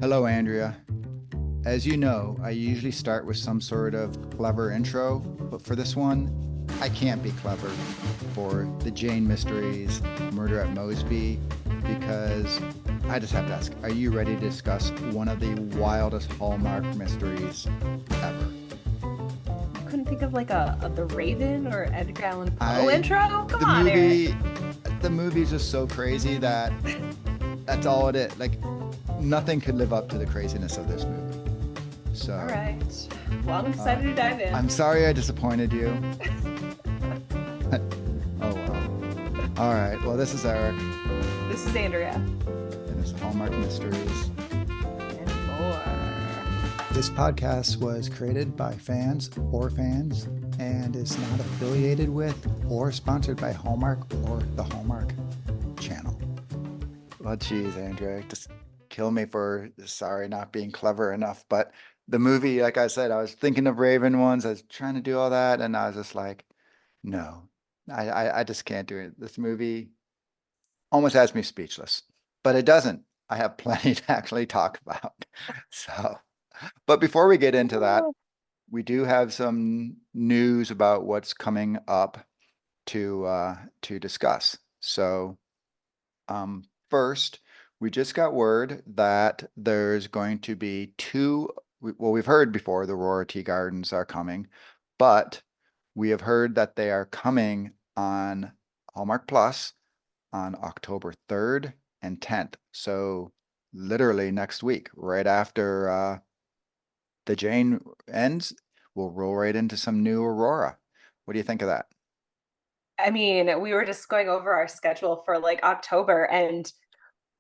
Hello, Andrea. As you know, I usually start with some sort of clever intro, but for this one, I can't be clever for the Jane Mysteries Murder at Moseby because I just have to ask, are you ready to discuss one of the wildest Hallmark mysteries ever? Couldn't think of like a The Raven or Edgar Allan Poe I intro. Come the on, Eric. movie the movie's just so crazy that that's all it is. Like nothing could live up to the craziness of this movie. All So, right. Well, I'm uh, excited to dive in. I'm sorry I disappointed you. Oh well. All right. Well, this is Eric, This is Andrea and it's Hallmark Mysteries. and more. This podcast was created by fans for fans and is not affiliated with or sponsored by Hallmark or the Hallmark channel. Well, geez, Andrea, just kill me for sorry not being clever enough. But the movie, like I said, I was thinking of Raven ones. I was trying to do all that, and I was just like, no, I just can't do it. This movie almost has me speechless, but it doesn't. I have plenty to actually talk about. So, but before we get into that, we do have some news about what's coming up to discuss. So, first, we just got word that there's going to be well, we've heard before the Aurora Tea Gardens are coming, but we have heard that they are coming on Hallmark Plus on October 3rd and 10th. So literally next week, right after the Jane ends, we'll roll right into some new Aurora. What do you think of that? I mean, we were just going over our schedule for like October, and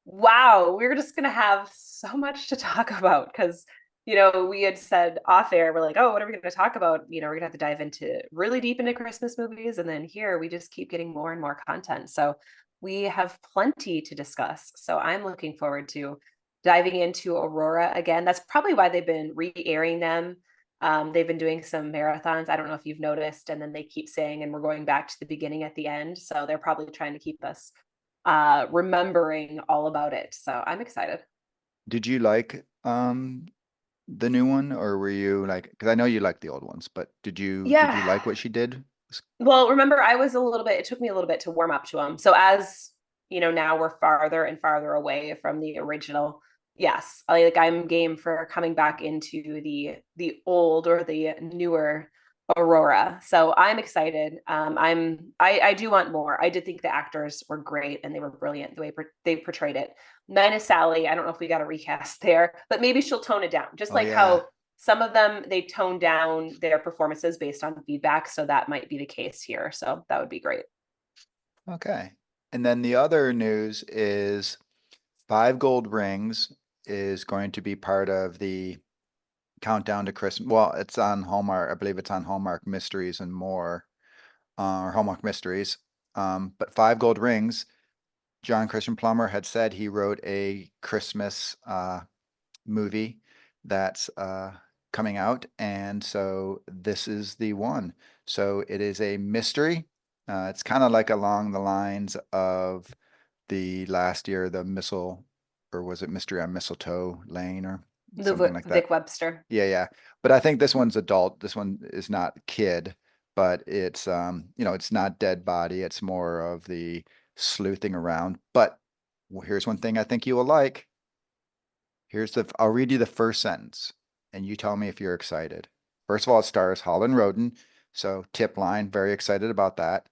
wow, we're just gonna have so much to talk about because we had said off air, we're like, oh, what are we gonna talk about? We're gonna have to dive into really deep into Christmas movies, and then here we just keep getting more and more content. So we have plenty to discuss. So I'm looking forward to diving into Aurora again. That's probably why they've been re-airing them. They've been doing some marathons. I don't know if you've noticed, and then they keep saying, and we're going back to the beginning at the end. So they're probably trying to keep us remembering all about it. So I'm excited. Did you like the new one, or were you like, because I know you like the old ones, but did you Yeah. like what she did? Well, remember, I was a little bit, it took me a little bit to warm up to them. So as now we're farther and farther away from the original. Yes, I'm game for coming back into the old or the newer Aurora. So I'm excited. I do want more. I did think the actors were great and they were brilliant the way they portrayed it. Minus Sally, I don't know if we got a recast there, but maybe she'll tone it down. Just Oh like yeah. how some of them they tone down their performances based on feedback, so that might be the case here. So that would be great. Okay. And then the other news is Five Gold Rings is going to be part of the countdown to Christmas. Well, it's on Hallmark. I believe it's on Hallmark Mysteries and More, or Hallmark Mysteries. But Five Gold Rings, John Christian Plummer had said he wrote a Christmas movie that's coming out, and so this is the one. So it is a mystery. It's kind of like along the lines of the last year, the missile, or was it Mystery on Mistletoe Lane or something like that? Vic Webster. Yeah, yeah. But I think this one's adult. This one is not kid, but it's it's not dead body. It's more of the sleuthing around. But here's one thing I think you will like. I'll read you the first sentence and you tell me if you're excited. First of all, it stars Holland Roden. So tip line, very excited about that.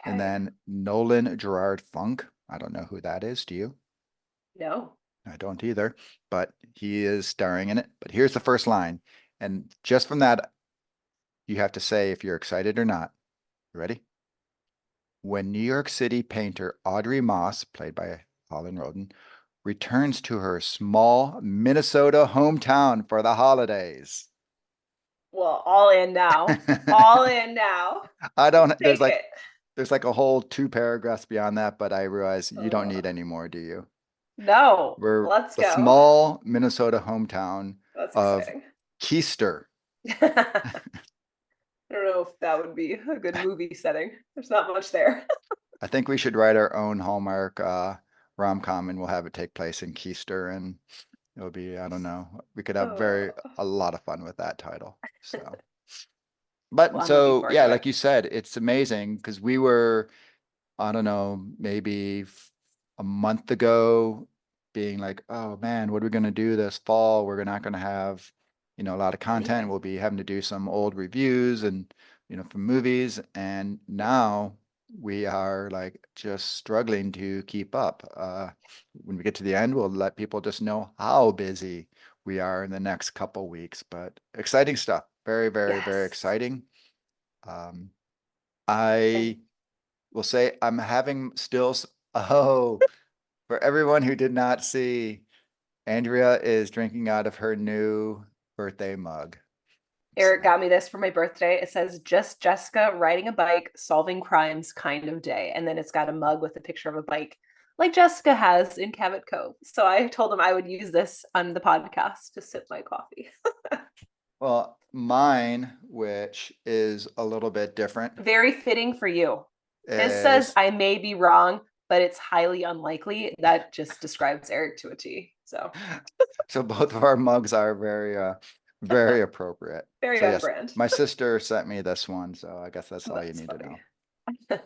And Okay. then Nolan Gerard Funk. I don't know who that is. Do you? No. I don't either, but he is starring in it. But here's the first line. And just from that, you have to say if you're excited or not. You ready? When New York City painter Audrey Moss, played by Holland Roden, returns to her small Minnesota hometown for the holidays. Well, all in now. All in now. I Let's don't, take it. there's like a whole two paragraphs beyond that, but I realize you don't need Uh, any more, do you? no. We're Let's the go. small Minnesota hometown That's of exciting. Keister. I don't know if that would be a good movie setting. There's not much there. I think we should write our own Hallmark rom-com and we'll have it take place in Keister and It would be, I don't know. We could have Oh, a lot of fun with that title. So, well, but I'm looking so forward yeah, to it. like you said, it's amazing because we were, I don't know, maybe a month ago being like, oh man, what are we going to do this fall? We're not going to have, a lot of content. Anything. We'll be having to do some old reviews and, from movies. And now we are like just struggling to keep up. When we get to the end, we'll let people just know how busy we are in the next couple weeks. But exciting stuff. Very, very, very Yes. exciting. Um, And I will say I'm having still, oh, for everyone who did not see, Andrea is drinking out of her new birthday mug. Eric So, got me this for my birthday. It says just Jessica riding a bike, solving crimes kind of day. And then it's got a mug with a picture of a bike like Jessica has in Cabot Cove. So I told him I would use this on the podcast to sip my coffee. well, mine, which is a little bit different, Very fitting for you. His says is I may be wrong, but it's highly unlikely. That just describes Eric to a T. So so both of our mugs are very appropriate. very So on yes, brand. my sister sent me this one, so I guess that's Oh, all you that's need to funny. know.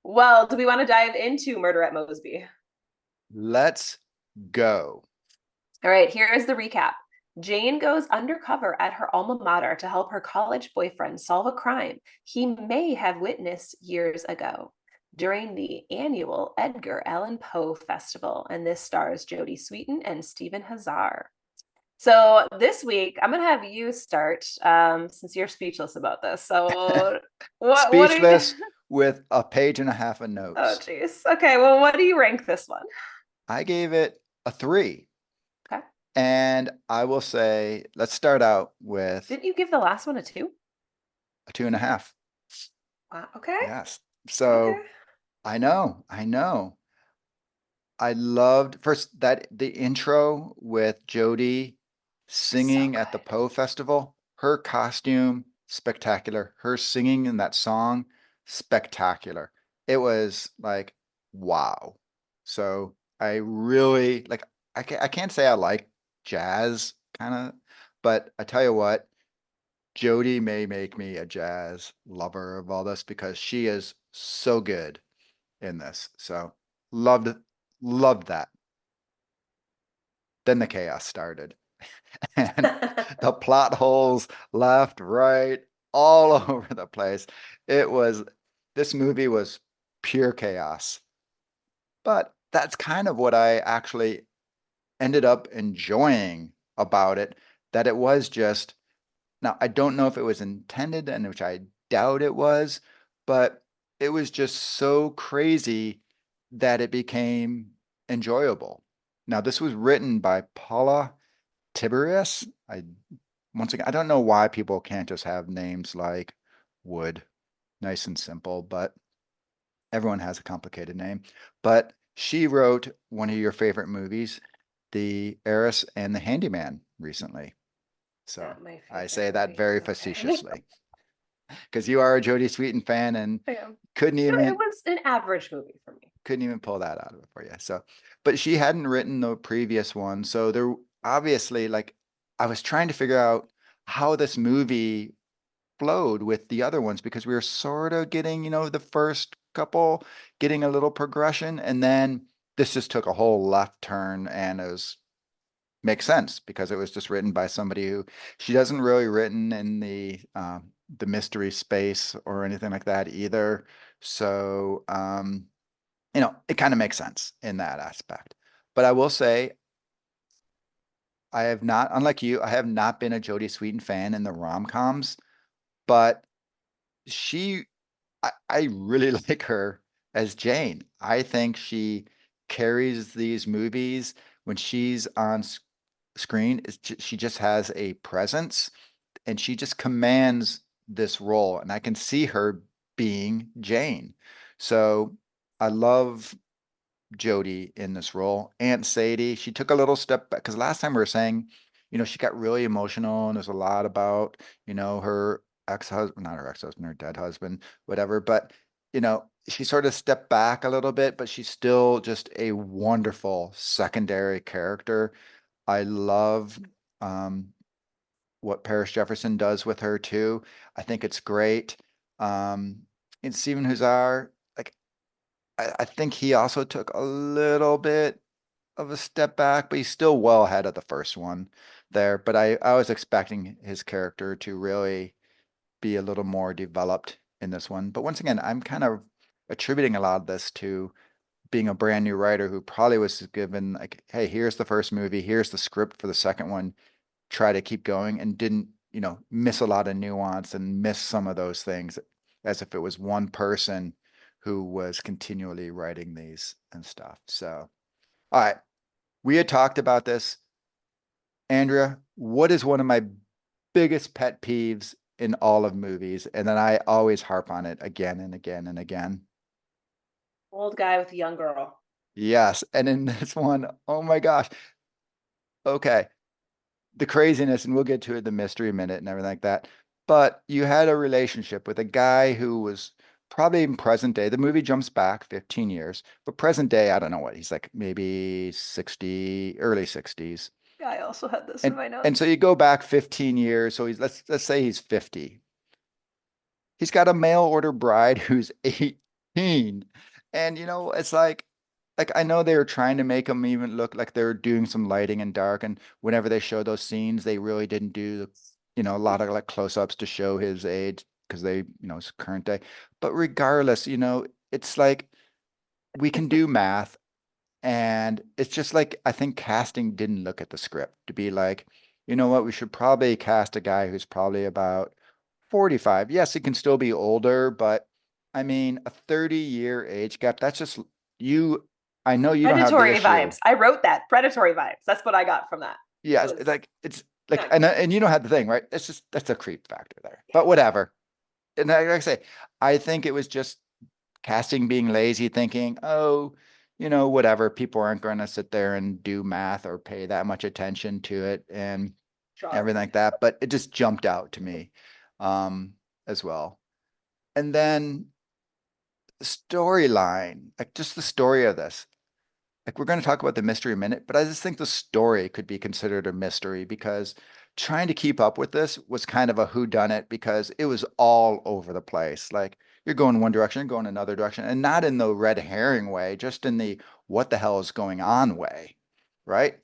Well, do we want to dive into Murder at Moseby? Let's go. All right, here is the recap. Jane goes undercover at her alma mater to help her college boyfriend solve a crime he may have witnessed years ago during the annual Edgar Allan Poe Festival. And this stars Jodie Sweetin and Stephen Huszar. So this week, I'm gonna have you start since you're speechless about this. So what are you? Speechless with a page and a half of Oh, notes. geez. Okay, well, what do you rank this one? I gave it a 3. Okay. And I will say, let's start out with Didn't you give the last one a two? a 2.5. Wow. Okay. Yes. Okay. So I know, I know. I loved first that the intro with Jodie So singing at the good. Poe Festival. Her costume, spectacular. Her singing in that song, spectacular. It was like, wow. So I really like, I can't say I like jazz kind of, but I tell you what, Jodie may make me a jazz lover of all this because she is so good in this. So loved loved that. Then the chaos started. And the plot holes left, right, all over the place. It was this movie was pure chaos. But that's kind of what I actually ended up enjoying about it, that it was just now, I don't know if it was intended, and which I doubt it was, but it was just so crazy that it became enjoyable. Now, this was written by Paula Tiberius. Once again, I don't know why people can't just have names like Wood, nice and simple, but everyone has a complicated name. But she wrote one of your favorite movies, The Heiress and the Handyman, recently. So Not my I favorite say that movie, very but okay. facetiously because you are a Jodie Sweetin fan and I am. couldn't It even was an average movie for me. couldn't even pull that out of it for you. So, but she hadn't written the previous one, so there obviously like I was trying to figure out how this movie flowed with the other ones because we were sort of getting, the first couple getting a little progression, and then this just took a whole left turn and it was makes sense because it was just written by somebody who she doesn't really written in the mystery space or anything like that either. So it kind of makes sense in that aspect. But I will say I have not, unlike you, I have not been a Jodie Sweetin fan in the rom-coms, but she I really like her as Jane. I think she carries these movies when she's on screen. She just has a presence and she just commands this role. And I can see her being Jane. So I love Jodie in this role. Aunt Sadie, she took a little step back because last time we were saying, she got really emotional and there's a lot about, her ex-husband, not her ex-husband, her dead husband, whatever. But she sort of stepped back a little bit, but she's still just a wonderful secondary character. I love um, what Paris Jefferson does with her too. I think it's great. Um, and Stephen Huszar, like I think he also took a little bit of a step back, but he's still well ahead of the first one there. But I was expecting his character to really be a little more developed in this one. But once again, I'm kind of attributing a lot of this to being a brand new writer who probably was given like, hey, here's the first movie, here's the script for the second one, try to keep going and didn't, miss a lot of nuance and miss some of those things as if it was one person who was continually writing these and stuff. So, all right, we had talked about this. Andrea, what is one of my biggest pet peeves in all of movies? And then I always harp on it again and again and again. Old guy with a young girl. Yes. And in this one, oh my gosh. Okay. The craziness, and we'll get to it, the mystery minute and everything like that. But you had a relationship with a guy who was probably in present day. The movie jumps back 15 years, but present day, I don't know what he's like, maybe 60, early 60s. Yeah, I also had this in And my and so notes. you go back 15 years. So let's say he's 50. He's got a mail order bride who's 18. And it's like I know they were trying to make him even look like they were doing some lighting and dark. And whenever they show those scenes, they really didn't do, a lot of like close-ups to show his age because it's current day. But regardless, it's like we can do math. And it's just like I think casting didn't look at the script to be like, you know what, we should probably cast a guy who's probably about 45. Yes, he can still be older, but I mean, a 30-year age gap, that's just you. I know you don't have the Predatory issue. vibes. I wrote that. Predatory vibes. That's what I got from that. Yes, Was like it's like, not good. and you don't have the thing, right? It's just that's a creep factor there. But whatever. And like I say, I think it was just casting being lazy, thinking, oh, whatever, people aren't going to sit there and do math or pay that much attention to it and everything like Charmed. that. But it just jumped out to me um, as well. And then the storyline, like just the story of this. Like we're going to talk about the mystery in a minute, but I just think the story could be considered a mystery because trying to keep up with this was kind of a whodunit because it was all over the place. Like you're going one direction, you're going another direction, and not in the red herring way, just in the what the hell is going on way, right?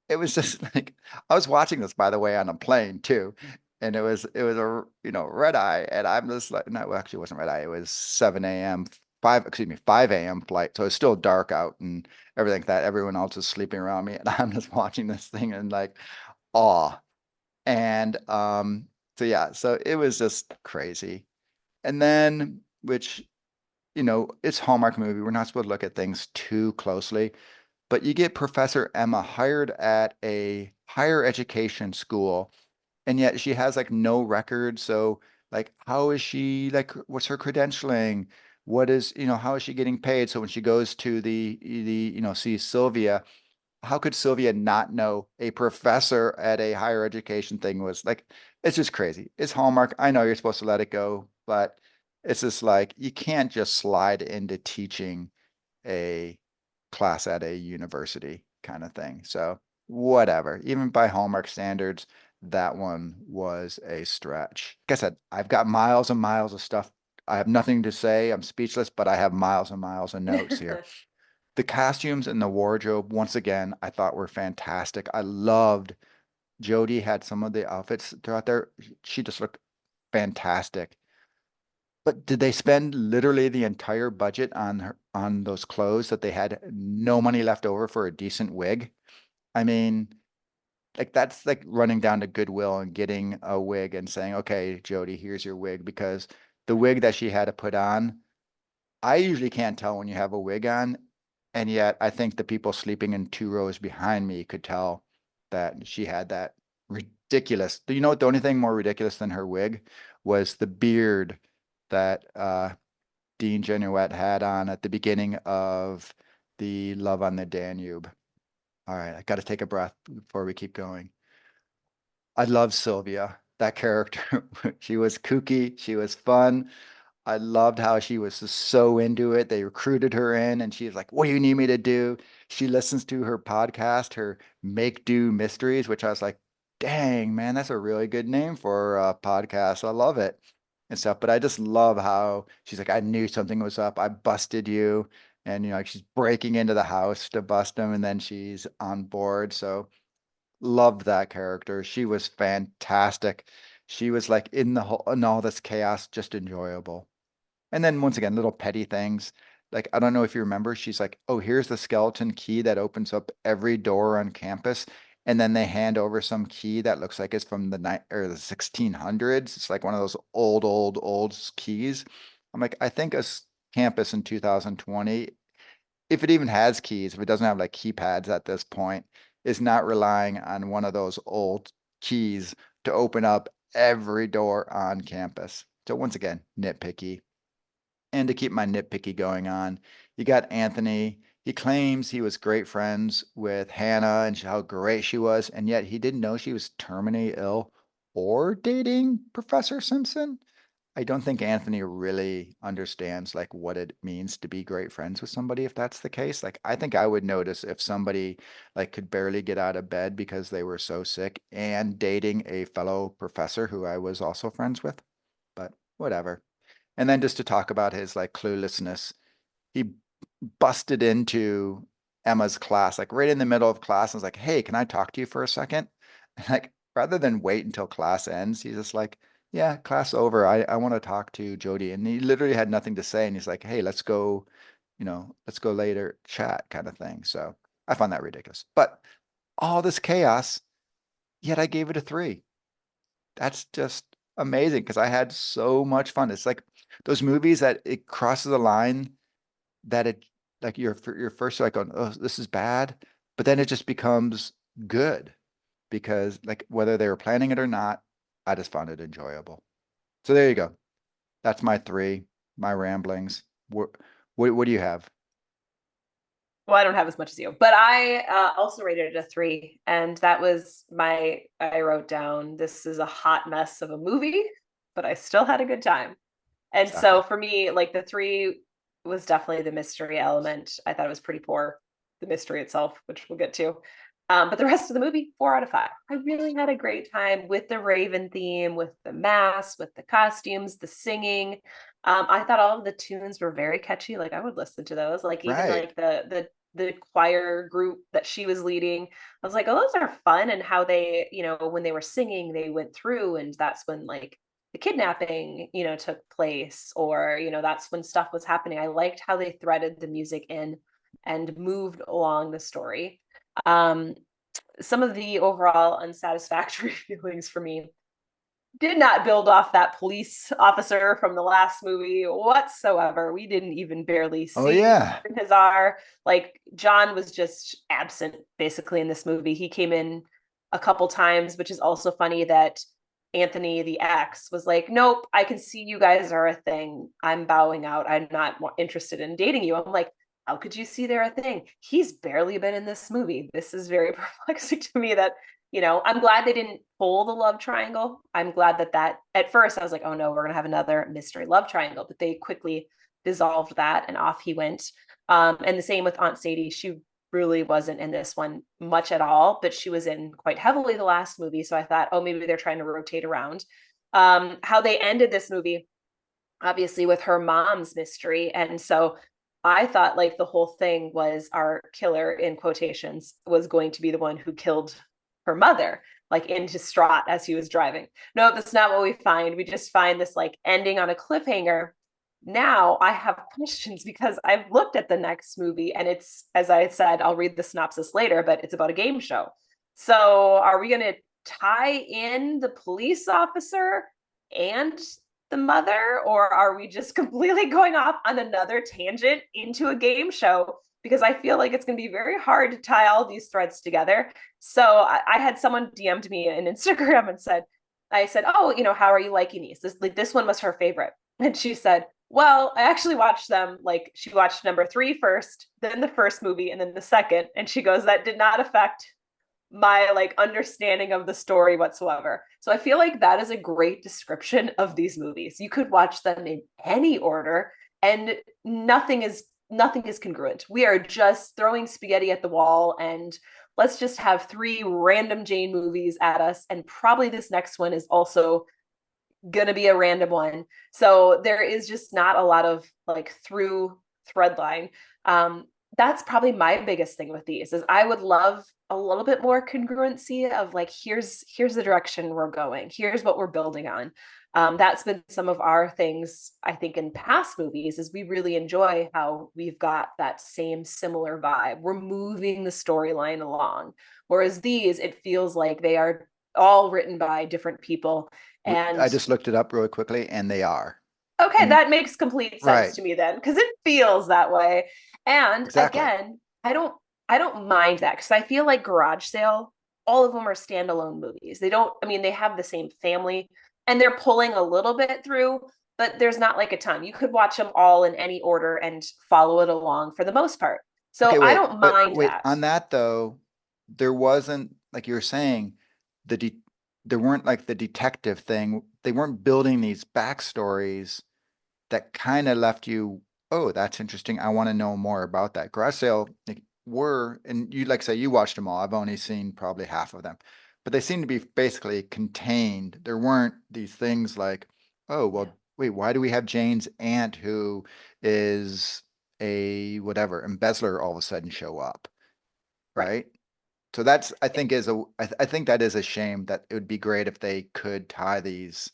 It was just like I was watching this by the way on a plane too, and it was a red eye, and I'm just like no, well, actually it wasn't red eye, it was 7 a.m. 5 a.m. flight, so it's still dark out and everything like that. Everyone else is sleeping around me, and I'm just watching this thing in like awe. And so yeah, so it was just crazy. And then, which it's Hallmark movie. We're not supposed to look at things too closely, but you get Professor Emma hired at a higher education school, and yet she has like no record. So like, how is she like? What's her credentialing? What is how is she getting paid? So when she goes to the see Sylvia, how could Sylvia not know a professor at a higher education thing was like, it's just crazy. It's Hallmark. I know you're supposed to let it go, but it's just like you can't just slide into teaching a class at a university kind of thing. So whatever. Even by Hallmark standards, that one was a stretch. Like I said, I've got miles and miles of stuff. I have nothing to say. I'm speechless, but I have miles and miles of notes here. The costumes and the wardrobe, once again, I thought were fantastic. I loved Jodie had some of the outfits throughout there. She just looked fantastic. But did they spend literally the entire budget on those clothes that they had no money left over for a decent wig? I mean, like that's like running down to Goodwill and getting a wig and saying, "Okay, Jodie, here's your wig," because the wig that she had to put on I usually can't tell when you have a wig on, and yet I think the people sleeping in 2 rows behind me could tell that she had that ridiculous. Do you know what the only thing more ridiculous than her wig was the beard that Dean Genuette had on at the beginning of the Love on the Danube. All right, I got to take a breath before we keep going. I love Sylvia, that character. She was kooky, she was fun. I loved how she was just so into it. They recruited her in, and she's like, "What do you need me to do?" She listens to her podcast, her Make Do Mysteries, which I was like, "Dang, man, that's a really good name for a podcast. I love it." And stuff. But I just love how she's like, "I knew something was up. I busted you." And like she's breaking into the house to bust him, and then she's on board. So loved that character. She was fantastic. She was like in all this chaos, just enjoyable. And then once again, little petty things. Like, I don't know if you remember, she's like, "Oh, here's the skeleton key that opens up every door on campus." And then they hand over some key that looks like it's from the night or the 1600s. It's like one of those old keys. I'm like, I think campus in 2020, if it even has keys, if it doesn't have like keypads at this point, is not relying on one of those old keys to open up every door on campus. So once again, nitpicky. And to keep my nitpicky going on, you got Anthony. He claims he was great friends with Hannah and how great she was, and yet he didn't know she was terminally ill or dating Professor Simpson. I don't think Anthony really understands like what it means to be great friends with somebody if that's the case. Like I think I would notice if somebody like could barely get out of bed because they were so sick and dating a fellow professor who I was also friends with, but whatever. And then just to talk about his like cluelessness, he busted into Emma's class, like right in the middle of class, and was like, "Hey, can I talk to you for a second?" And like rather than wait until class ends, he's just like, "Yeah, class over. I want to talk to Jodie." And he literally had nothing to say. And he's like, "Hey, let's go, let's go later, chat," kind of thing. So I found that ridiculous. But all this chaos, yet I gave it a 3. That's just amazing because I had so much fun. It's like those movies that it crosses a line that it like you're first like going, "Oh, this is bad," but then it just becomes good because like whether they were planning it or not, I just found it enjoyable. So there you go. That's my 3, my ramblings. What do you have? Well, I don't have as much as you, but I also rated it a 3, and that was I wrote down, this is a hot mess of a movie, but I still had a good time. And Exactly. so for me, like the 3 was definitely the mystery element. I thought it was pretty poor, the mystery itself, which we'll get to. But the rest of the movie, 4 out of 5. I really had a great time with the Raven theme, with the mask, with the costumes, the singing. I thought all of the tunes were very catchy. Like I would listen to those. Like even Right. like the choir group that she was leading. I was like, oh, those are fun. And how they, when they were singing, they went through, and that's when like the kidnapping, took place, or, that's when stuff was happening. I liked how they threaded the music in and moved along the story. Um, some of the overall unsatisfactory feelings for me did not build off that police officer from the last movie whatsoever. We didn't even barely Oh see yeah. Huszar. Like John was just absent basically in this movie. He came in a couple times, which is also funny that Anthony, the ex, was like, "Nope, I can see you guys are a thing. I'm bowing out. I'm not interested in dating you." I'm like, how could you see they're a thing? He's barely been in this movie. This is very perplexing to me that I'm glad they didn't pull the love triangle. I'm glad that at first I was like, oh no, we're gonna have another mystery love triangle, but they quickly dissolved that and off he went. And the same with Aunt Sadie. She really wasn't in this one much at all, but she was in quite heavily the last movie. So I thought, oh, maybe they're trying to rotate around. How they ended this movie, obviously, with her mom's mystery. And so I thought like the whole thing was our killer, in quotations, was going to be the one who killed her mother, like in distraught as he was driving. No, that's not what we find. We just find this like ending on a cliffhanger. Now I have questions because I've looked at the next movie, and it's, as I said, I'll read the synopsis later, but it's about a game show. So are we going to tie in the police officer and the mother, or are we just completely going off on another tangent into a game show? Because I feel like it's going to be very hard to tie all these threads together. So I had someone DM'd me in Instagram and said, I said, oh, how are you liking these? This one was her favorite. And she said, well, I actually watched them. Like she watched number 3 first, then the first movie, and then the second. And she goes, that did not affect my like understanding of the story whatsoever. So I feel like that is a great description of these movies. You could watch them in any order and nothing is congruent. We are just throwing spaghetti at the wall and let's just have three random Jane movies at us, and probably this next one is also gonna be a random one. So there is just not a lot of like through thread line. That's probably my biggest thing with these is I would love a little bit more congruency of like here's the direction we're going, here's what we're building on. That's been some of our things I think in past movies is we really enjoy how we've got that same similar vibe. We're moving the storyline along, whereas these it feels like they are all written by different people. I And just looked it up really quickly, and they are. okay, And that makes complete sense right, to me then, because it feels that way. And exactly. again, I don't mind that because I feel like Garage Sale, all of them are standalone movies. They don't, I mean, they have the same family and they're pulling a little bit through, but there's not like a ton. You could watch them all in any order and follow it along for the most part. So Okay, I wait, don't but mind wait, that. on that though, there wasn't, like you were saying, the de there weren't like the detective thing. They weren't building these backstories that kind of left you, oh, that's interesting. I want to know more about that. Garage Sale, like, were, and you like say you watched them all. I've only seen probably half of them, but they seem to be basically contained. There weren't these things like, oh, Yeah. well, wait, why do we have Jane's aunt who is a whatever embezzler all of a sudden show up, Right. right? So that's I think is a I think that is a shame that it would be great if they could tie these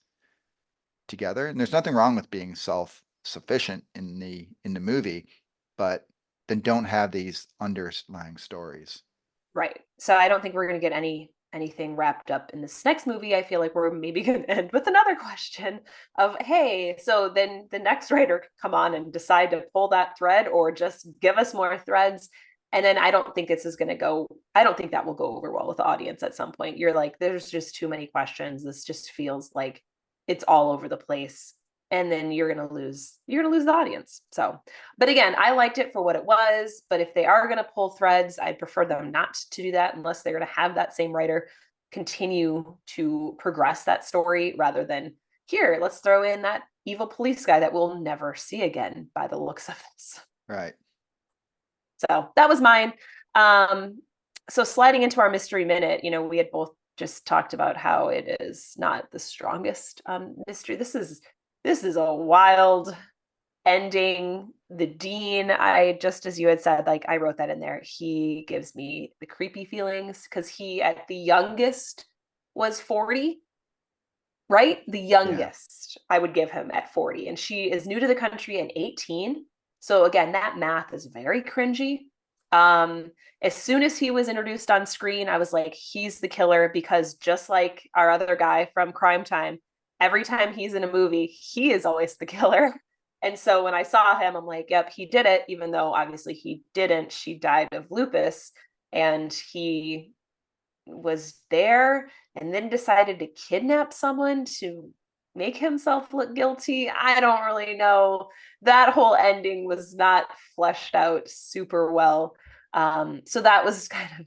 together. And there's nothing wrong with being self-sufficient in the movie, but then don't have these underlying stories. Right. So I don't think we're going to get anything wrapped up in this next movie. I feel like we're maybe going to end with another question of, hey, so then the next writer could come on and decide to pull that thread or just give us more threads. And then I don't think this is going to go, I don't think that will go over well with the audience at some point. You're like, there's just too many questions. This just feels like it's all over the place. And then you're gonna lose the audience. So but again, I liked it for what it was. But if they are going to pull threads, I'd prefer them not to do that unless they're going to have that same writer continue to progress that story rather than here, let's throw in that evil police guy that we'll never see again by the looks of this. Right. So that was mine. Um, so sliding into our mystery minute, you know, we had both just talked about how it is not the strongest mystery. This is a wild ending. The dean, I just as you had said, like I wrote that in there, he gives me the creepy feelings because he at the youngest was 40, right? The Yeah. youngest I would give him at 40, and she is new to the country and 18. So again, that math is very cringy. um as soon as he was introduced on screen, I was like, he's the killer, because just like our other guy from Crime Time, every time he's in a movie he is always the killer. And so when I saw him, I'm like, yep, he did it, even though obviously he didn't. She died of lupus, and he was there and then decided to kidnap someone to make himself look guilty. I don't really know. That whole ending was not fleshed out super well. So that was kind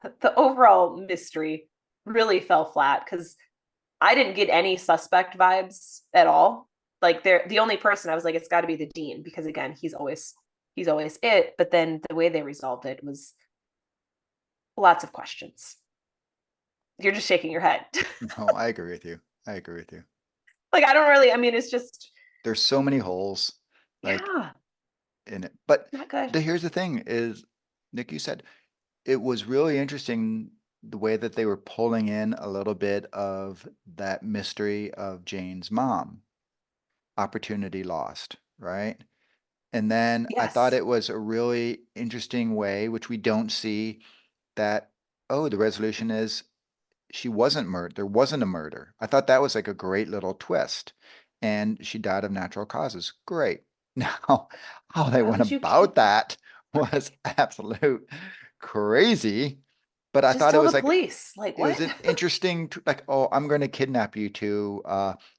of the overall mystery really fell flat because I didn't get any suspect vibes at all. Like they're the only person I was like, it's got to be the dean because again, he's always it. But then the way they resolved it was lots of questions. You're just shaking your head. No, I agree with you. I agree with you. Like I don't really, I mean, it's just There's so many holes like yeah, in it. But not good. here's the thing is, Nick, you said it was really interesting the way that they were pulling in a little bit of that mystery of Jane's mom, opportunity lost, right? And then I thought Yes. it was a really interesting way, which we don't see, that, oh, the resolution is she wasn't murdered. There wasn't a murder. I thought that was like a great little twist. And she died of natural causes. Great. Now, how they Why went would you about kidnap? that was absolute crazy. But I Just thought it tell the was like, police. Like it was what? an interesting, like, oh, I'm going to kidnap you to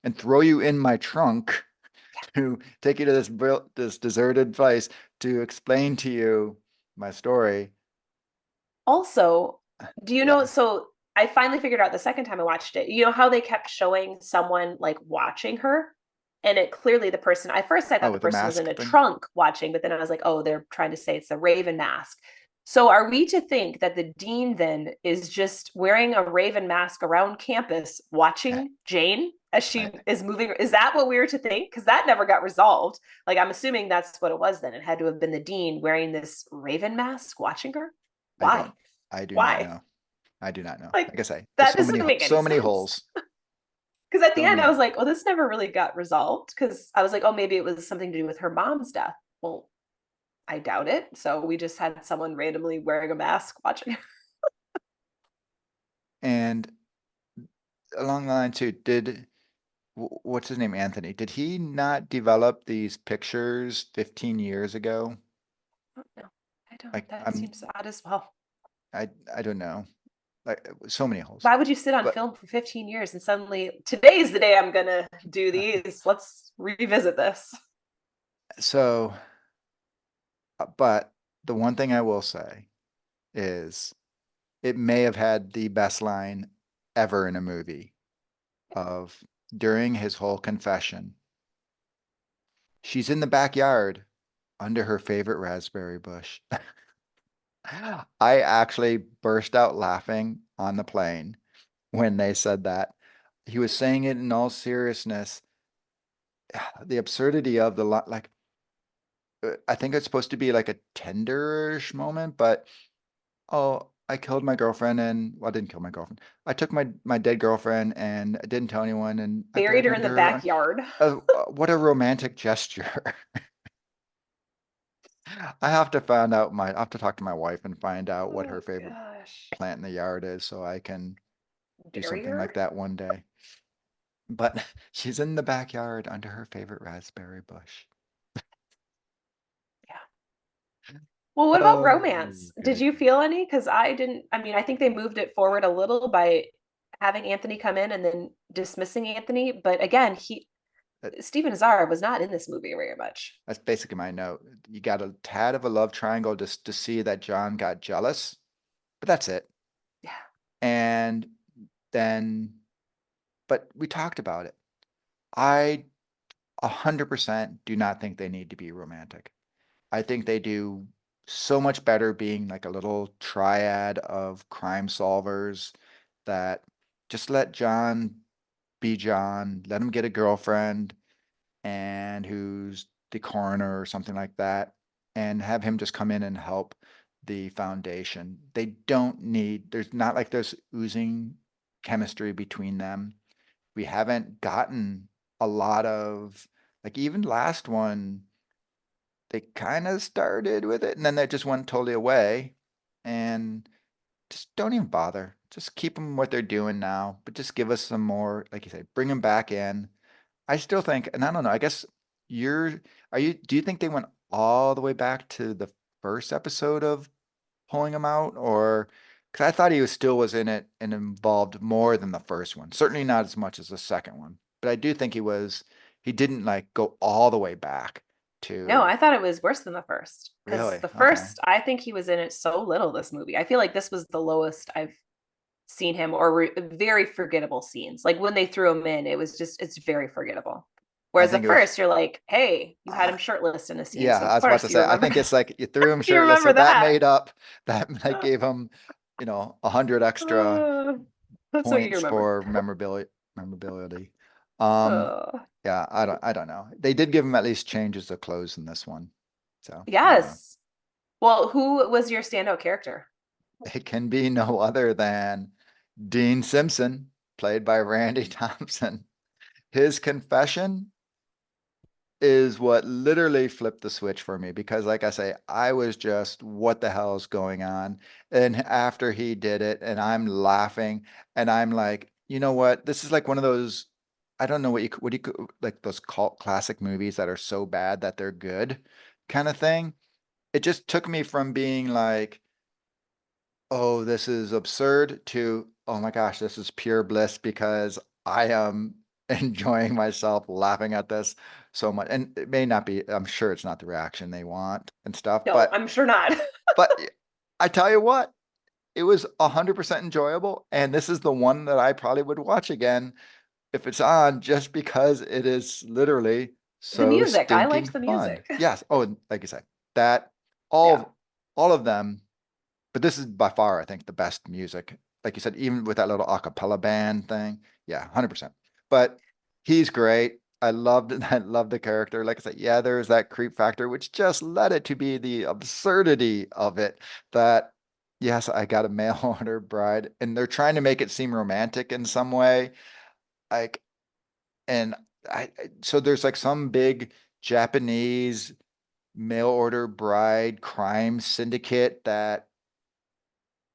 and throw you in my trunk to take you to this deserted place to explain to you my story. Also, Do you know? Yeah. So I finally figured out the second time I watched it. You know how they kept showing someone like watching her? And it clearly the person, at first I Oh, thought the with the person was in mask a thing. trunk watching, but then I was like, oh, they're trying to say it's the Raven mask. So are we to think that the dean then is just wearing a Raven mask around campus watching Jane as I, she is moving? Is that what we were to think? Because that never got resolved. Like I'm assuming that's what it was then. It had to have been the dean wearing this Raven mask watching her. I Why? don't. I do not Why? know. I do not know. Like Like I say, there's that doesn't make any so many sense. holes, Because at the so end, many I was holes. like, well, this never really got resolved. Because I was like, oh, maybe it was something to do with her mom's death. Well, I doubt it. So we just had someone randomly wearing a mask watching. And along the line too, what's his name, Anthony? Did he not develop these pictures 15 years ago? Oh, no, I don't. Like That seems odd as well. I don't know. Like so many holes. Why would you sit on But film for 15 years and suddenly today's the day I'm gonna do these? Let's revisit this. so, but the one thing I will say is it may have had the best line ever in a movie of during his whole confession. She's in the backyard under her favorite raspberry bush. I actually burst out laughing on the plane when they said that. He was saying it in all seriousness. The absurdity of the like, I think it's supposed to be like a tenderish moment, but oh, I killed my girlfriend and well, I didn't kill my girlfriend. I took my dead girlfriend and I didn't tell anyone and I Buried buried her in the under her. backyard. What a romantic gesture. I have to talk to my wife and find out what her Oh favorite gosh. plant in the yard is so I can do something like Barrier? that one day. But she's in the backyard under her favorite raspberry bush. Yeah. Well, what about Oh, romance? Did good. you feel any? Because I didn't. I mean, I think they moved it forward a little by having Anthony come in and then dismissing Anthony. But again, That, Stephen Azar was not in this movie very much. that's basically my note. You got a tad of a love triangle just to see that John got jealous, but that's it. Yeah. And then, but we talked about it. I 100% do not think they need to be romantic. I think they do so much better being like a little triad of crime solvers that just let John be John, let him get a girlfriend and who's the coroner or something like that, and have him just come in and help the foundation. They don't need, there's not like there's oozing chemistry between them. We haven't gotten a lot of, like, even last one, they kind of started with it and then they just went totally away. And just don't even bother. Just keep them what they're doing now, but just give us some more, like you say, bring them back in. I still think, and I don't know, I guess you're, do you think they went all the way back to the first episode of pulling him out? Or, because I thought he was still was in it and involved more than the first one. Certainly not as much as the second one, but I do think he didn't like go all the way back No, to, I thought it was worse than the first. Because really? the Okay. first, I think he was in it so little this movie. I feel like this was the lowest I've seen him, or very forgettable scenes. Like when they threw him in, it was just, it's very forgettable. I Whereas the think it was, first, you're like, hey, you had uh, him shirtless in a scene. yeah, So I of was about to course you say, I remember think it's like you threw him you shirtless, so remember that that. made up that gave him, 100 extra Uh, that's what you points remember. for memorability. Um, Uh, yeah, I don't know. They did give him at least changes of clothes in this one, so I don't know. yes. Well, who was your standout character? It can be no other than Dean Simpson, played by Randy Thompson. His confession is what literally flipped the switch for me because, like I say, I was just, what the hell is going on? And after he did it, and I'm laughing, and I'm like, you know what? This is like one of those, I don't know what you like those cult classic movies that are so bad that they're good kind of thing. It just took me from being like, oh, this is absurd to, oh my gosh, this is pure bliss because I am enjoying myself laughing at this so much. And it may not be, I'm sure it's not the reaction they want and stuff, No, I'm sure not. but I tell you what, it was 100% enjoyable. And this is the one that I probably would watch again if it's on, just because it is literally The so music, I stinking liked the fun. music. Yes. Oh, and like you said, that Yeah. all of them, but this is by far, I think, the best music. Like you said, even with that little a cappella band thing. Yeah, 100%. But he's great. I loved I loved the character. Like I said, yeah, there's that creep factor, which just led it to be the absurdity of it that yes, I got a mail order bride, and they're trying to make it seem romantic in some way. Like, and so there's like some big Japanese mail order bride crime syndicate that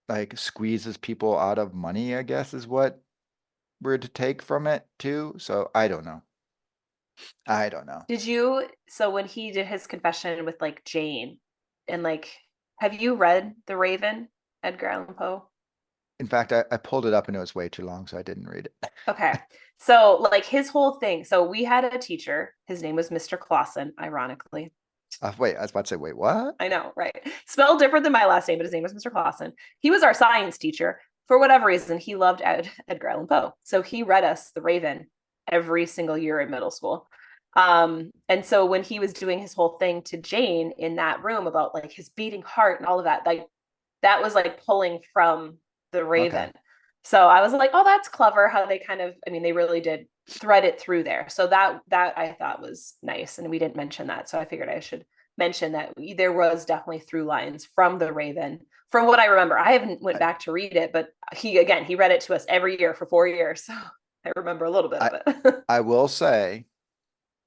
like squeezes people out of money, I guess is what we're to take from it too. So I don't know. I don't know. Did you, so when he did his confession with like Jane and like, have you read The Raven, Edgar Allan Poe? In fact, I pulled it up and it was way too long, so I didn't read it. Okay. So like his whole thing. So we had a teacher, his name was Mr. Clausen, ironically. Wait, I was about to say, wait, what? I know, right? Spelled different than my last name, but his name was Mr. Clausen. He was our science teacher. For whatever reason, he loved Edgar Allan Poe. So he read us The Raven every single year in middle school. And so when he was doing his whole thing to Jane in that room about like his beating heart and all of that, like that was like pulling from The Okay. Raven. So I was like, oh, that's clever how they kind of, I mean, they really did thread it through there. So that I thought was nice. And we didn't mention that. So I figured I should mention that there was definitely through lines from The Raven. From what I remember, I haven't went I, back to read it, but he read it to us every year for 4 years. So I remember a little bit I of it. I will say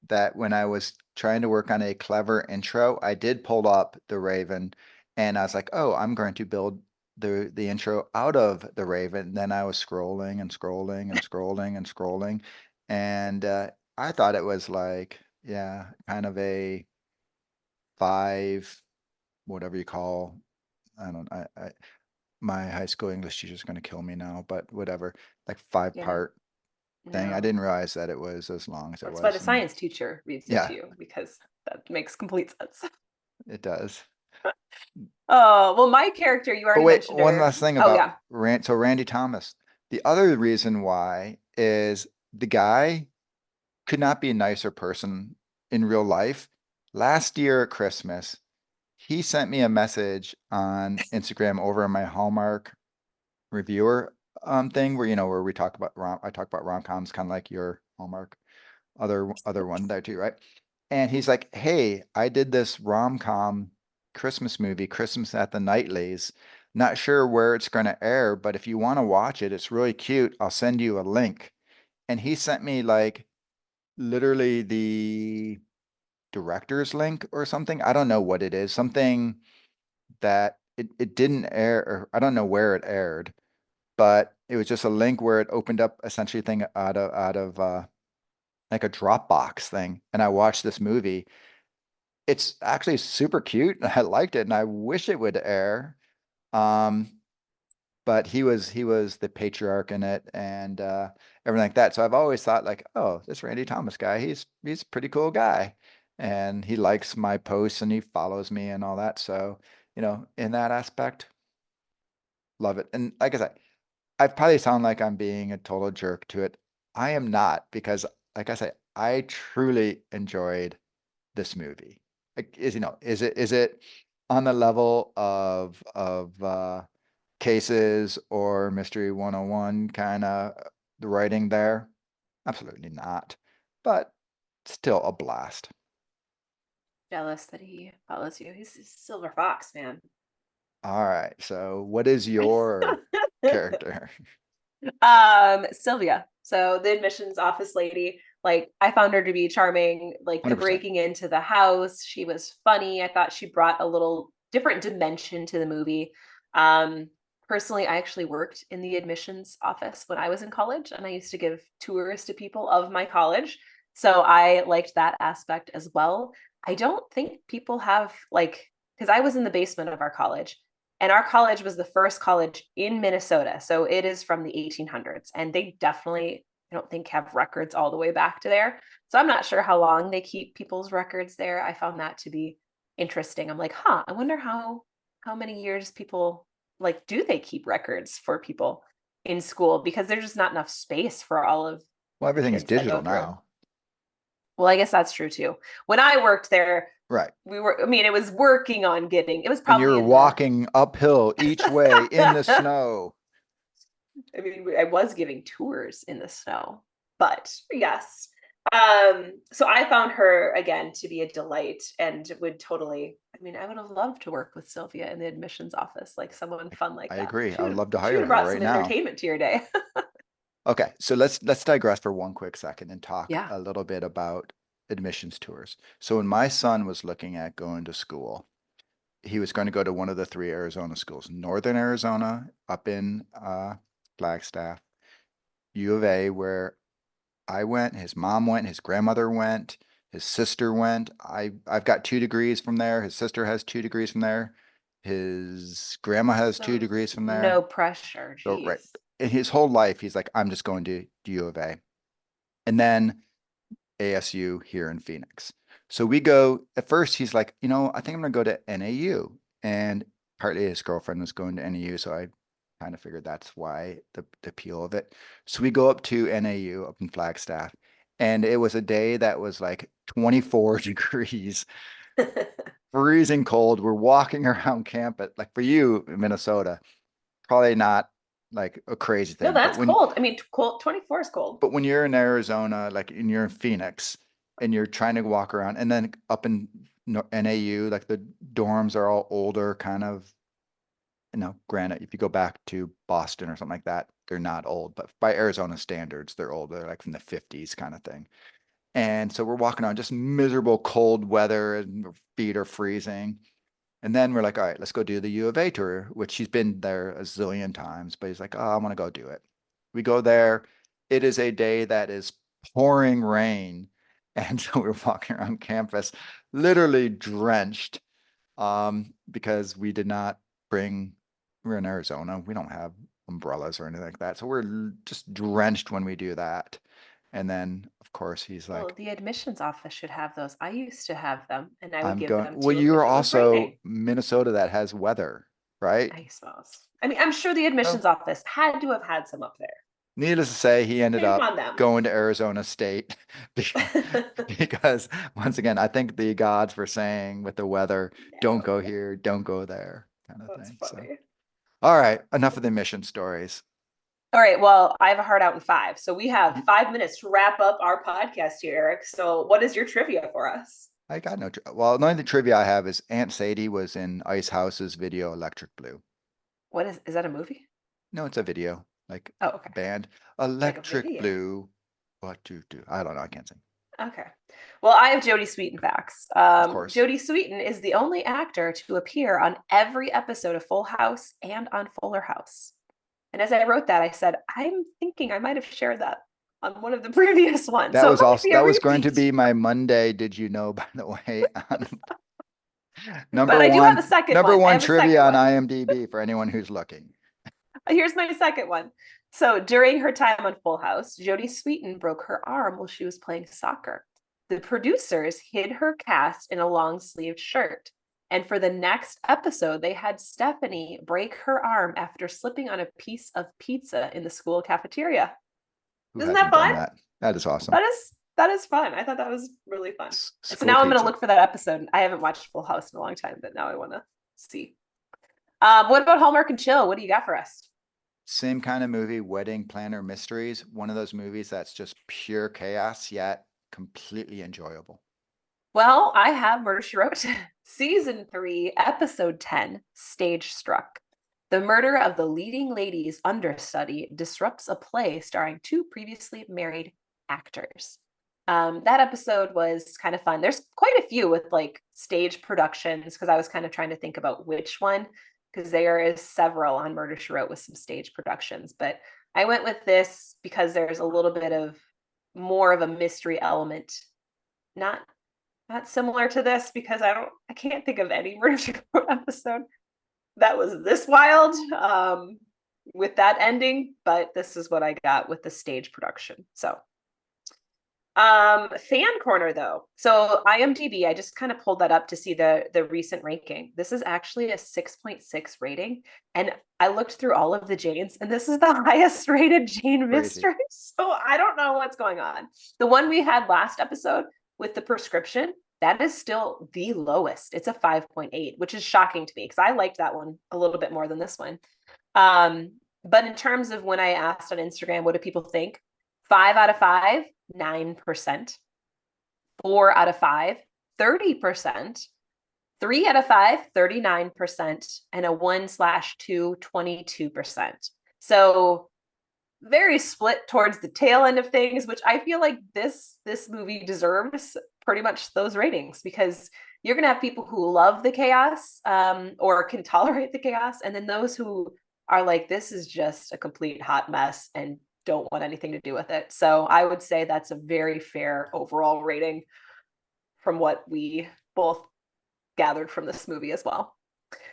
that when I was trying to work on a clever intro, I did pull up the Raven and I was like, oh, I'm going to build the intro out of the Raven. Then I was scrolling and scrolling and scrolling and scrolling. And I thought it was like, yeah, kind of a five, whatever you call, I don't my high school English teacher's going to kill me now, but whatever, like five Yeah, part thing. I no. didn't realize that it was as long as it That's why the was. And science teacher reads it yeah, to you because that makes complete sense. it does. Oh, well, my character, you But already wait, mentioned one her. last thing Oh, about yeah. So Randy Thomas. The other reason why is the guy could not be a nicer person in real life. Last year at Christmas, he sent me a message on Instagram over in my Hallmark reviewer thing where where we talk about I talk about rom-coms kind of like your Hallmark other one there too, right? And he's like, "Hey, I did this rom-com Christmas movie, Christmas at the Knightleys. Not sure where it's going to air, but if you want to watch it, it's really cute. I'll send you a link." And he sent me like literally the director's link or something. I don't know what it is. Something that it didn't air, or I don't know where it aired, but it was just a link where it opened up essentially a thing out of like a Dropbox thing, and I watched this movie. It's actually super cute. I liked it, and I wish it would air. Um, but he was the patriarch in it, and everything like that. So I've always thought like, oh, this Randy Thomas guy, he's a pretty cool guy, and he likes my posts and he follows me and all that. So in that aspect, love it. And like I said, I probably sound like I'm being a total jerk to it. I am not because, like I say, I truly enjoyed this movie. Like, is it on the level of Cases or Mystery 101 kind of the writing there? Absolutely not. But still a blast. Jealous that he follows you. He's a silver fox, man. All right. So what is your character? Sylvia. So the admissions office lady, like I found her to be charming, like the 100%. breaking into the house. She was funny. I thought she brought a little different dimension to the movie. Um, Personally, I actually worked in the admissions office when I was in college, and I used to give tours to people of my college. So I liked that aspect as well. I don't think people have like, because I was in the basement of our college, and our college was the first college in Minnesota. So it is from the 1800s. And they definitely, I don't think, have records all the way back to there. So I'm not sure how long they keep people's records there. I found that to be interesting. I'm like, huh, I wonder how many years people like, do they keep records for people in school? Because there's just not enough space for all of Well, the everything is kids that go digital through. now. Well, I guess that's true too. When I worked there, Right. it was working on getting, it was And you're probably in the, walking uphill each way in the snow. I mean, I was giving tours in the snow, but yes. So I found her again to be a delight and would totally, I mean, I would have loved to work with Sylvia in the admissions office, like someone fun like I that. agree. I would love to She would hire have her brought right some now. entertainment to your day. Okay, so let's digress for one quick second and talk Yeah. a little bit about admissions tours. So when my son was looking at going to school, he was going to go to one of the 3 Arizona schools, Northern Arizona, up in Flagstaff, U of A, where I went, his mom went, his grandmother went, his sister went. I've got 2 degrees from there. His sister has 2 degrees from there. His grandma has 2 So degrees from there. no pressure. So right, Geez. in his whole life, he's like, I'm just going to U of A, and then ASU here in Phoenix. So we go. At first, he's like, I think I'm gonna go to NAU, and partly his girlfriend was going to NAU, so I kind of figured that's why the appeal of it. So we go up to NAU up in Flagstaff, and it was a day that was like 24 degrees, freezing cold. We're walking around campus, like for you in Minnesota, probably not like a crazy No, thing, that's cold. I mean, cold, 24 is cold. but when you're in Arizona, like and you're in Phoenix, and you're trying to walk around, and then up in NAU, like the dorms are all older, kind of. Granted, if you go back to Boston or something like that, they're not old, but by Arizona standards, they're old. They're like from the 50s kind of thing. And so we're walking around just miserable cold weather, and our feet are freezing. And then we're like, all right, let's go do the U of A tour, which he's been there a zillion times, but he's like, oh, I want to go do it. We go there. It is a day that is pouring rain. And so we're walking around campus, literally drenched, because we did not bring, we're in Arizona. We don't have umbrellas or anything like that. So we're just drenched when we do that. And then, of course, he's Oh, like, the admissions office should have those. I used to have them, and I would I'm give going, them well, to him if you're it was also raining. Minnesota that has weather, right? I suppose. I mean, I'm sure the Well, admissions office had to have had some up there. needless to say, he ended Shame up on them. going to Arizona State because once again, I think the gods were saying with the weather, don't go No, here, don't go there, kind of that's thing. So, funny. all right, enough of the mission stories. All right, well, I have a hard out in 5. So we have 5 minutes to wrap up our podcast here, Eric. So what is your trivia for us? I got no, well, the only trivia I have is Aunt Sadie was in Ice House's video Electric Blue. What is that a movie? No, it's a video, like Oh, okay. band Like a Electric video. Blue. What to do? I don't know. I can't sing. Okay. Well, I have Jodie Sweetin facts. Of course. Jodie Sweetin is the only actor to appear on every episode of Full House and on Fuller House. And as I wrote that, I said, I'm thinking I might have shared that on one of the previous ones. That So it was might also be a that was going to repeat. be my Monday. Did you know, by the way, on But number I do have one, a second number one. I one have a second trivia on one. IMDb for anyone who's looking. Here's my second one. So during her time on Full House, Jodie Sweetin broke her arm while she was playing soccer. The producers hid her cast in a long sleeved shirt. And for the next episode, they had Stephanie break her arm after slipping on a piece of pizza in the school cafeteria. Who Isn't that hasn't done fun? that? That is awesome. That is fun. I thought that was really fun. And so School now I'm going to pizza. look for that episode. I haven't watched Full House in a long time, but now I want to see. What about Hallmark and Chill? What do you got for us? Same kind of movie, Wedding Planner Mysteries. One of those movies that's just pure chaos, yet completely enjoyable. Well, I have Murder, She Wrote, Season 3, Episode 10, Stage Struck. The murder of the leading lady's understudy disrupts a play starring 2 previously married actors. That episode was kind of fun. There's quite a few with like stage productions because I was kind of trying to think about which one because there is several on Murder, She Wrote with some stage productions. But I went with this because there's a little bit of more of a mystery element. Not similar to this because I can't think of any Murder She Wrote episode that was this wild with that ending, but this is what I got with the stage production. So Fan corner though. So IMDb, I just kind of pulled that up to see the recent ranking. This is actually a 6.6 rating. And I looked through all of the Janes, and this is the highest rated Jane Crazy. mystery. So I don't know what's going on. The one we had last episode with the prescription, that is still the lowest. It's a 5.8, which is shocking to me because I liked that one a little bit more than this one. But in terms of when I asked on Instagram, what do people think? 5 out of 5, 9%. 4 out of 5, 30%. 3 out of 5, 39%, and a 1/2, 22%. So very split towards the tail end of things, which I feel like this movie deserves pretty much those ratings, because you're going to have people who love the chaos, or can tolerate the chaos, and then those who are like, this is just a complete hot mess and don't want anything to do with it. So I would say that's a very fair overall rating from what we both gathered from this movie as well.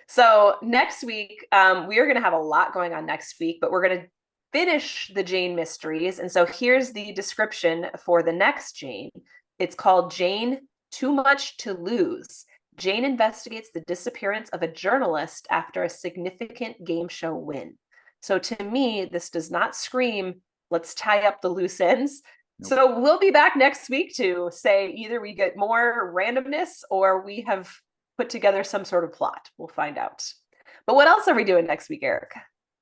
So next week, we are going to have a lot going on next week, but we're going to finish the Jane mysteries. And so here's the description for the next Jane. It's called Jane, Too Much to Lose. Jane investigates the disappearance of a journalist after a significant game show win. So to me, this does not scream, let's tie up the loose ends. Nope. So we'll be back next week to say either we get more randomness or we have put together some sort of plot. We'll find out. But what else are we doing next week, Eric?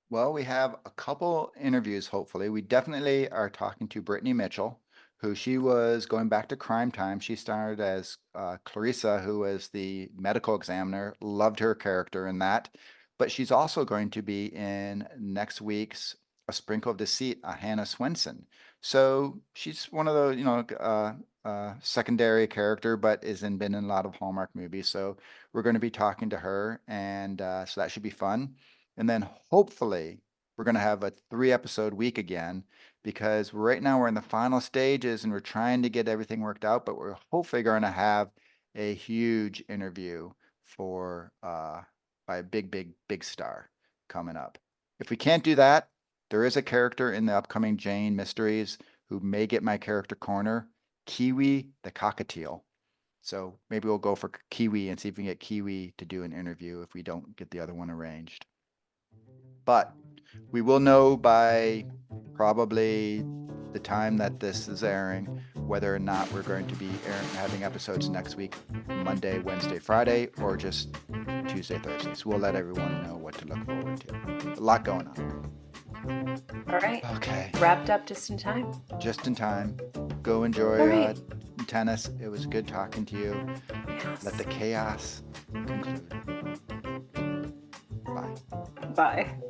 Well, we have a couple interviews, hopefully. We definitely are talking to Brittany Mitchell, who she was going back to Crime Time. She starred as Clarissa, who was the medical examiner. Loved her character in that. But she's also going to be in next week's A Sprinkle of Deceit, Hannah Swenson. So she's one of those, secondary character, but been in a lot of Hallmark movies. So we're going to be talking to her, and so that should be fun. And then hopefully we're going to have a 3-episode week again, because right now we're in the final stages and we're trying to get everything worked out, but we're hopefully going to have a huge interview for by a big star coming up. If we can't do that, there is a character in the upcoming Jane mysteries who may get my character corner, Kiwi the cockatiel. So maybe we'll go for Kiwi and see if we can get Kiwi to do an interview if we don't get the other one arranged. But we will know by probably the time that this is airing whether or not we're going to be having episodes next week, Monday, Wednesday, Friday, or just Tuesday, Thursday. So we'll let everyone know what to look forward to. A lot going on. All right. Okay. Wrapped up just in time. Just in time. Go enjoy tennis. It was good talking to you. Yes. Let the chaos conclude. Bye. Bye.